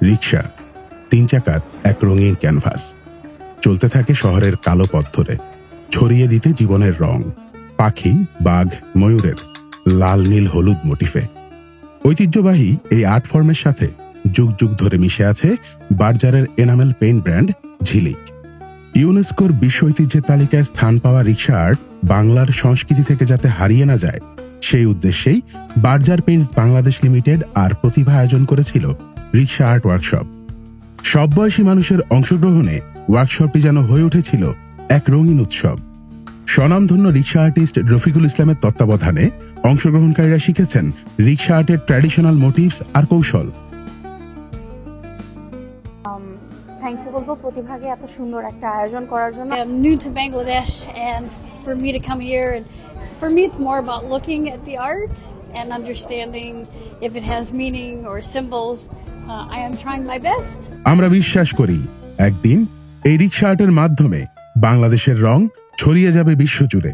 রিক্সা, 3 চাকার এক রঙিন ক্যানভাস। চলতে থাকে শহরের কালো পথ ধরে, ছড়িয়ে দিতে জীবনের রং, পাখি, বাঘ, ময়ূরের লাল নীল হলুদ মোটিফে। ঐতিহ্যবাহী এই আর্ট ফর্মের সাথে যুগ যুগ ধরে মিশে আছে বার্জারের এনামেল পেইন্ট ব্র্যান্ড ঝিলিক। ইউনেস্কোর বিশ্ব ঐতিহ্যের তালিকায় স্থান পাওয়া রিক্সা আর্ট বাংলার সংস্কৃতি থেকে যাতে হারিয়ে না যায়, সেই উদ্দেশ্যেই বার্জার পেইন্টস বাংলাদেশ লিমিটেড আর প্রতিভা আয়োজন করেছিল রিক্সা আর্ট ওয়ার্কশপ। সব বয়সী মানুষের অংশগ্রহণে ওয়ার্কশপটি যেন হয়ে উঠেছিল এক রঙিন উৎসব। স্বনামধন্য রিক্সা আর্টিস্ট রফিকুল ইসলামের তত্ত্বাবধানে অংশগ্রহণকারীরা শিখেছেন রিক্সা আর্টের ট্র্যাডিশনাল মোটিভস আর কৌশল। থ্যাংক ইউ বলবো প্রতিভাকে এত সুন্দর একটা আয়োজন করার জন্য। I'm new to Bangladesh, and for me to come here, and for me it's more about looking at the art and understanding if it has meaning or symbols. I am trying my best. আমরা বিশ্বাস করি একদিন এই রিক্সা আর্টের মাধ্যমে বাংলাদেশের রং ছড়িয়ে যাবে বিশ্বজুড়ে।